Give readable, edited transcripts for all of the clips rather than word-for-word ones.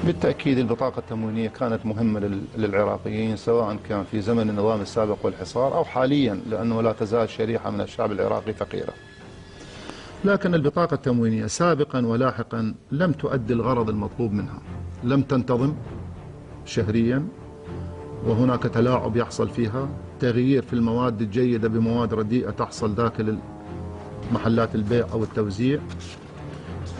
بالتأكيد البطاقة التموينية كانت مهمة للعراقيين، سواء كان في زمن النظام السابق والحصار أو حاليا، لأنه لا تزال شريحة من الشعب العراقي فقيرة. لكن البطاقة التموينية سابقا ولاحقا لم تؤدي الغرض المطلوب منها، لم تنتظم شهريا، وهناك تلاعب يحصل فيها، تغيير في المواد الجيدة بمواد رديئة تحصل داخل محلات البيع أو التوزيع،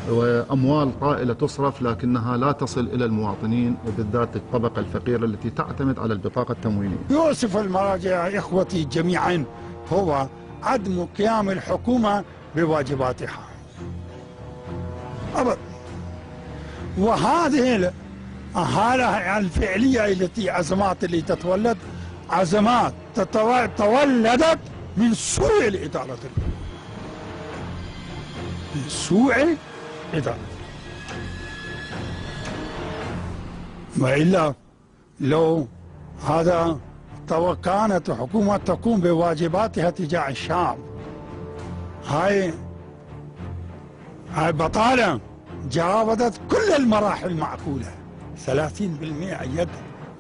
وأموال طائلة تصرف لكنها لا تصل إلى المواطنين، وبالذات الطبقة الفقيرة التي تعتمد على البطاقة التموينية. يوصف المراجع إخوتي جميعا هو عدم قيام الحكومة بواجباتها أبدا، وهذه الحالة الفعلية التي أزمات اللي تتولد أزمات تولدت من سوء الإدارة، من سوء الإدارة. وإلا لو هذا كانت حكومة تقوم بواجباتها تجاه الشعب، هاي بطالة جاوزت كل المراحل المعقولة. 30% يد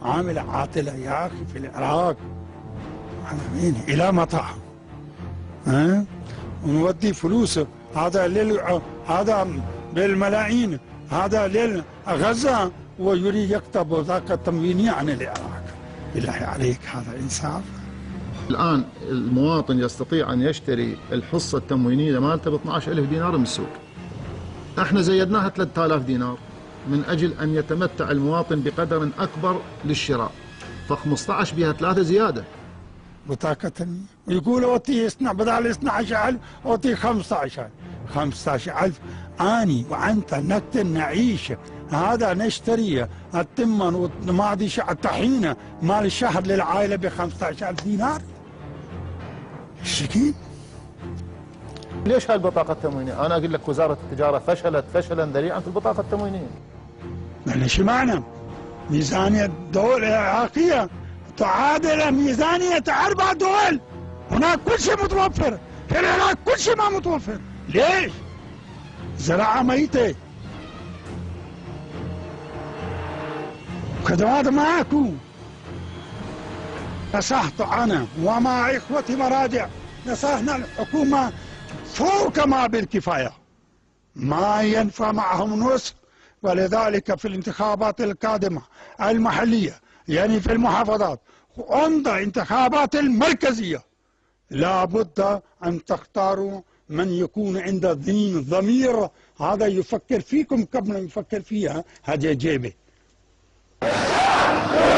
عاملة عاطلة يا أخي في العراق، إلى متى؟ ونودي فلوس هذا بالملايين هذا لغزة ويريد يكتب بطاقة تموينية عن العراق. بالله عليك هذا إنصاف؟ الآن المواطن يستطيع أن يشتري الحصة التموينية مالته ب 12,000 دينار من السوق، احنا زيدناها 3000 دينار من أجل أن يتمتع المواطن بقدر أكبر للشراء، ف15 بها 3 زيادة. بطاقة يقول أعطي يصنع بدل 12,000 أعطي 15,000. 15,000 أني وأنت نقتل نعيش، هذا نشتري التمن وما أدري الطحينة مال الشهر للعائلة ب 15,000 دينار. شكيب ليش هالبطاقة التموينية؟ أنا أقول لك وزارة التجارة فشلت فشلا ذريعا في البطاقة التموينية. ليش معنى؟ ميزانية الدولة العراقية تعادل ميزانية 4 دول، هناك كل شيء متوفر، في العراق كل شيء ما متوفر. ليش؟ زراعة ميتة، خدمات ماكو. نصحت أنا ومع إخوتي مراجع، نصحنا الحكومة فوق ما بالكفاية، ما ينفع معهم نصف، ولذلك في الانتخابات القادمة المحلية يعني في المحافظات عند انتخابات المركزية لا بد أن تختاروا من يكون عنده ضمير، هذا يفكر فيكم قبل أن يفكر فيها هذه جيبه.